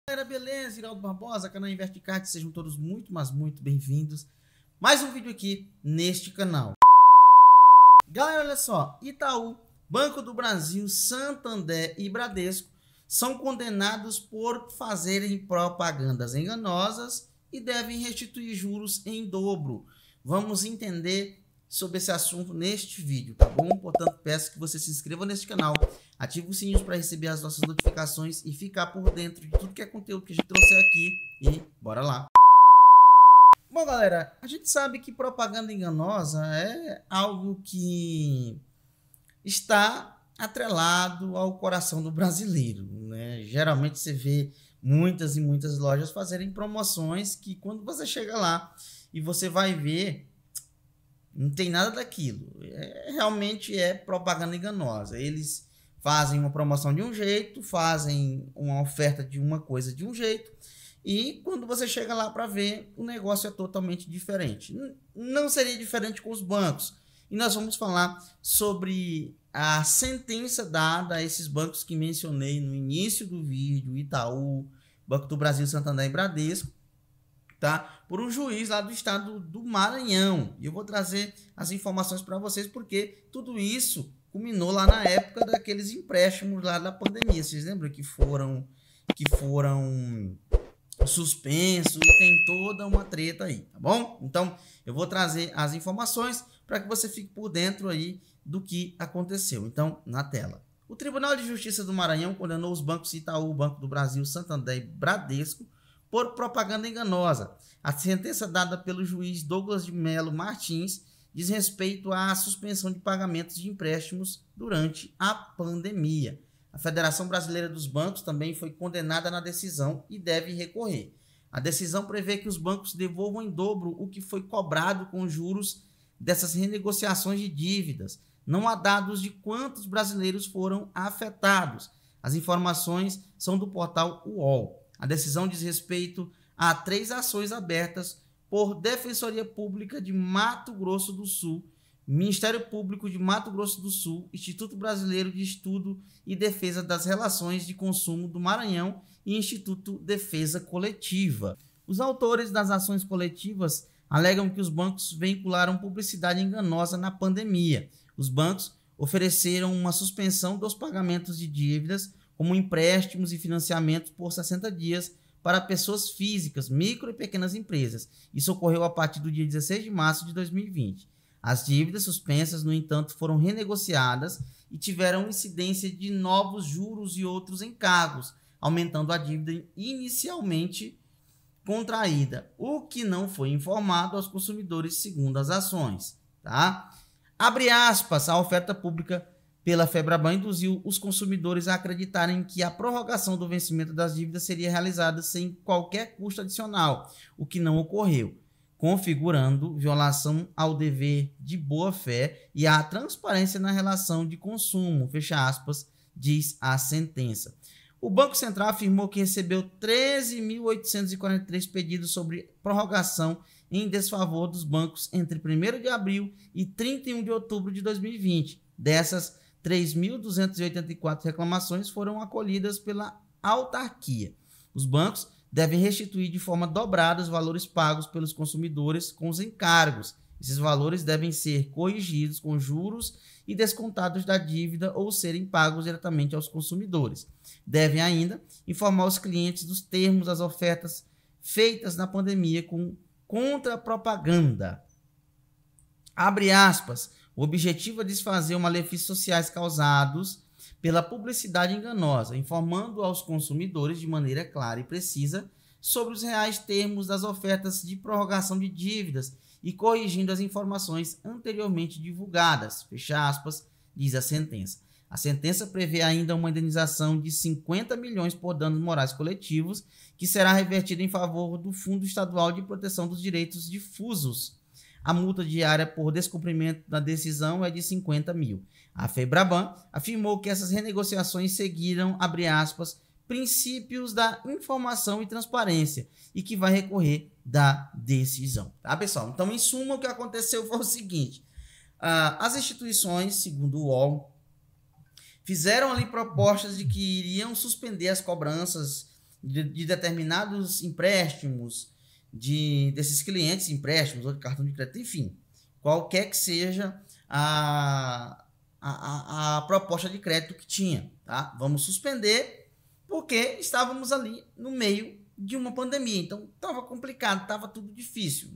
Galera, beleza? Iraldo Barbosa, canal Investicard, sejam todos muito, mas muito bem-vindos. Mais um vídeo aqui neste canal. Galera, olha só, Itaú, Banco do Brasil, Santander e Bradesco são condenados por fazerem propagandas enganosas e devem restituir juros em dobro. Vamos entender sobre esse assunto neste vídeo, tá bom? Portanto, peço que você se inscreva neste canal, ative o sininho para receber as nossas notificações e ficar por dentro de tudo que é conteúdo que a gente trouxe aqui. E bora lá! Bom, galera, a gente sabe que propaganda enganosa é algo que está atrelado ao coração do brasileiro, né? Geralmente você vê muitas e muitas lojas fazerem promoções que quando você chega lá e você vai ver, não tem nada daquilo. Realmente é propaganda enganosa. Eles fazem uma promoção de um jeito, fazem uma oferta de uma coisa de um jeito, e quando você chega lá para ver, o negócio é totalmente diferente. Não seria diferente com os bancos. E nós vamos falar sobre a sentença dada a esses bancos que mencionei no início do vídeo, Itaú, Banco do Brasil, Santander e Bradesco, tá? Por um juiz lá do estado do Maranhão. E eu vou trazer as informações para vocês, porque tudo isso culminou lá na época daqueles empréstimos lá da pandemia. Vocês lembram que foram suspensos e tem toda uma treta aí, tá bom? Então, eu vou trazer as informações para que você fique por dentro aí do que aconteceu. Então, na tela. O Tribunal de Justiça do Maranhão condenou os bancos Itaú, Banco do Brasil, Santander e Bradesco por propaganda enganosa. A sentença dada pelo juiz Douglas de Melo Martins diz respeito à suspensão de pagamentos de empréstimos durante a pandemia. A Federação Brasileira dos Bancos também foi condenada na decisão e deve recorrer. A decisão prevê que os bancos devolvam em dobro o que foi cobrado com juros dessas renegociações de dívidas. Não há dados de quantos brasileiros foram afetados. As informações são do portal UOL. A decisão diz respeito a 3 ações abertas por Defensoria Pública de Mato Grosso do Sul, Ministério Público de Mato Grosso do Sul, Instituto Brasileiro de Estudo e Defesa das Relações de Consumo do Maranhão e Instituto Defesa Coletiva. Os autores das ações coletivas alegam que os bancos veicularam publicidade enganosa na pandemia. Os bancos ofereceram uma suspensão dos pagamentos de dívidas, como empréstimos e financiamentos por 60 dias para pessoas físicas, micro e pequenas empresas. Isso ocorreu a partir do dia 16 de março de 2020. As dívidas suspensas, no entanto, foram renegociadas e tiveram incidência de novos juros e outros encargos, aumentando a dívida inicialmente contraída, o que não foi informado aos consumidores segundo as ações. Tá? Abre aspas, a oferta pública pela Febraban induziu os consumidores a acreditarem que a prorrogação do vencimento das dívidas seria realizada sem qualquer custo adicional, o que não ocorreu, configurando violação ao dever de boa-fé e à transparência na relação de consumo, fecha aspas, diz a sentença. O Banco Central afirmou que recebeu 13.843 pedidos sobre prorrogação em desfavor dos bancos entre 1º de abril e 31 de outubro de 2020. Dessas, 3.284 reclamações foram acolhidas pela autarquia. Os bancos devem restituir de forma dobrada os valores pagos pelos consumidores com os encargos. Esses valores devem ser corrigidos com juros e descontados da dívida ou serem pagos diretamente aos consumidores. Devem ainda informar os clientes dos termos das ofertas feitas na pandemia com contra-propaganda. Abre aspas, o objetivo é desfazer os malefícios sociais causados pela publicidade enganosa, informando aos consumidores de maneira clara e precisa sobre os reais termos das ofertas de prorrogação de dívidas e corrigindo as informações anteriormente divulgadas, fecha aspas, diz a sentença. A sentença prevê ainda uma indenização de 50 milhões por danos morais coletivos, que será revertida em favor do Fundo Estadual de Proteção dos Direitos Difusos. A multa diária por descumprimento da decisão é de 50 mil. A Febraban afirmou que essas renegociações seguiram, abre aspas, princípios da informação e transparência e que vai recorrer da decisão. Tá, pessoal? Então, em suma, o que aconteceu foi o seguinte. As instituições, segundo o UOL, fizeram ali propostas de que iriam suspender as cobranças de determinados empréstimos, desses clientes, empréstimos ou de cartão de crédito, enfim, qualquer que seja a proposta de crédito que tinha, tá? Vamos suspender porque estávamos ali no meio de uma pandemia, então estava complicado, estava tudo difícil,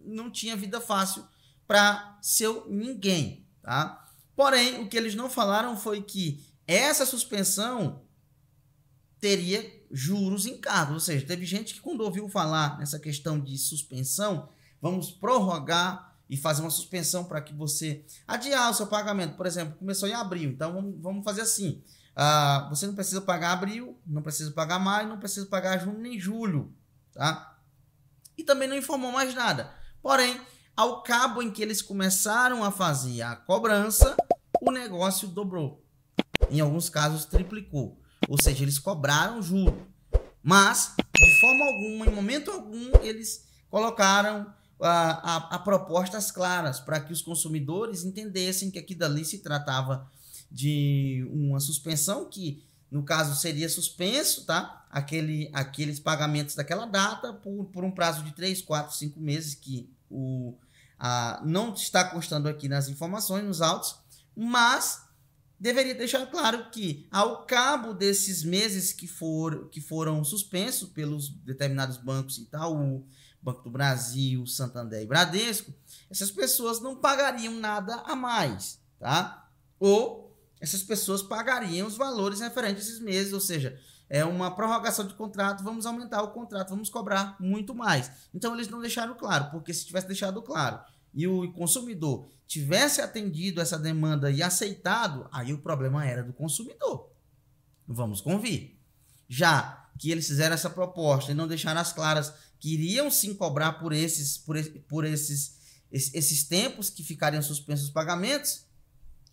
não tinha vida fácil para seu ninguém, tá? Porém, o que eles não falaram foi que essa suspensão teria juros em cargos, ou seja, teve gente que quando ouviu falar nessa questão de suspensão, vamos prorrogar e fazer uma suspensão para que você adiar o seu pagamento, por exemplo, começou em abril, então vamos fazer assim, você não precisa pagar abril, não precisa pagar maio, não precisa pagar junho nem julho, tá? E também não informou mais nada, porém, ao cabo em que eles começaram a fazer a cobrança, o negócio dobrou, em alguns casos triplicou. Ou seja, eles cobraram juro, mas de forma alguma, em momento algum, eles colocaram a propostas claras para que os consumidores entendessem que aquilo ali se tratava de uma suspensão que, no caso, seria suspenso, tá? Aqueles pagamentos daquela data por um prazo de 3, 4, 5 meses, que não está constando aqui nas informações, nos autos, mas deveria deixar claro que, ao cabo desses meses que foram suspensos pelos determinados bancos, Itaú, Banco do Brasil, Santander e Bradesco, essas pessoas não pagariam nada a mais, tá? Ou essas pessoas pagariam os valores referentes a esses meses, ou seja, é uma prorrogação de contrato, vamos aumentar o contrato, vamos cobrar muito mais. Então, eles não deixaram claro, porque se tivesse deixado claro e o consumidor tivesse atendido essa demanda e aceitado, aí o problema era do consumidor. Vamos convir. Já que eles fizeram essa proposta e não deixaram as claras que iriam sim cobrar por esses tempos que ficariam suspensos os pagamentos,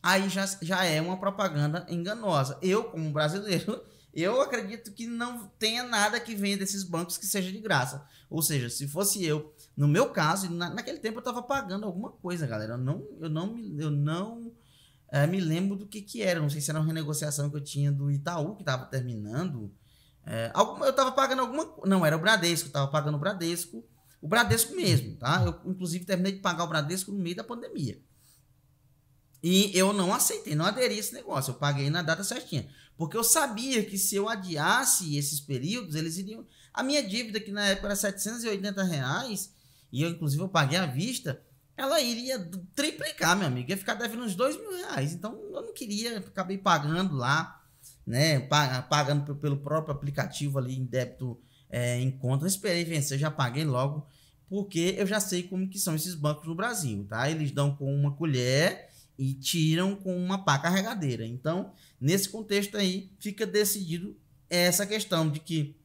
aí já é uma propaganda enganosa. Eu, como brasileiro, eu acredito que não tenha nada que venha desses bancos que seja de graça. Ou seja, se fosse eu, no meu caso, naquele tempo eu estava pagando alguma coisa, galera. Eu não me lembro do que era. Não sei se era uma renegociação que eu tinha do Itaú, que estava terminando. Eu estava pagando alguma... Não, era o Bradesco. Eu estava pagando o Bradesco mesmo, tá? Eu, inclusive, terminei de pagar o Bradesco no meio da pandemia. E eu não aceitei, não aderi a esse negócio. Eu paguei na data certinha. Porque eu sabia que se eu adiasse esses períodos, eles iriam... A minha dívida, que na época era R$780, e inclusive eu paguei à vista, ela iria triplicar, meu amigo. Ia ficar devendo uns R$2.000. Então eu não queria, acabei pagando lá, né? Pagando pelo próprio aplicativo ali em débito em conta. Não esperei vencer, já paguei logo, porque eu já sei como que são esses bancos no Brasil, tá? Eles dão com uma colher e tiram com uma pá carregadeira. Então, nesse contexto aí, fica decidido essa questão de que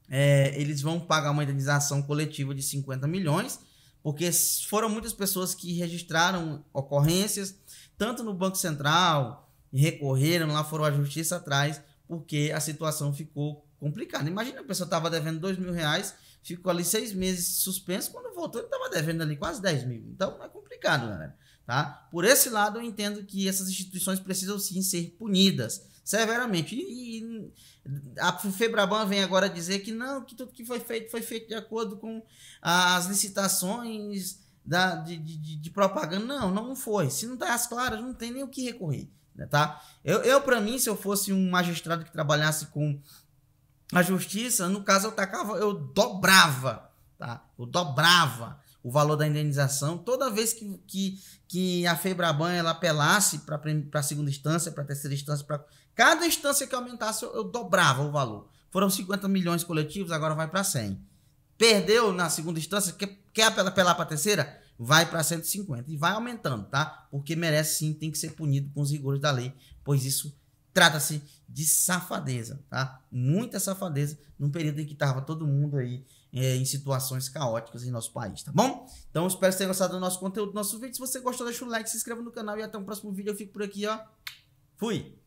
eles vão pagar uma indenização coletiva de 50 milhões, porque foram muitas pessoas que registraram ocorrências, tanto no Banco Central, recorreram, lá foram à justiça atrás, porque a situação ficou complicada. Imagina, a pessoa estava devendo R$2.000, ficou ali 6 meses suspenso, quando voltou ele estava devendo ali quase 10 mil. Então, é complicado, galera. Tá? Por esse lado, eu entendo que essas instituições precisam sim ser punidas severamente. E a Febraban vem agora dizer que não, que tudo que foi feito de acordo com as licitações de propaganda. Não foi. Se não está às claras, não tem nem o que recorrer. Né, tá? Eu para mim, se eu fosse um magistrado que trabalhasse com a justiça, no caso eu dobrava, tá? Eu dobrava o valor da indenização toda vez que a Febraban ela apelasse para a segunda instância, para a terceira instância, para cada instância que aumentasse, eu dobrava o valor. Foram 50 milhões coletivos, agora vai para 100. Perdeu na segunda instância, quer apelar para a terceira? Vai para 150 e vai aumentando, tá? Porque merece sim, tem que ser punido com os rigores da lei, pois isso trata-se de safadeza, tá? Muita safadeza num período em que estava todo mundo aí em situações caóticas em nosso país, tá bom? Então, espero que você tenha gostado do nosso conteúdo, do nosso vídeo. Se você gostou, deixa o like, se inscreva no canal e até o próximo vídeo. Eu fico por aqui, ó. Fui!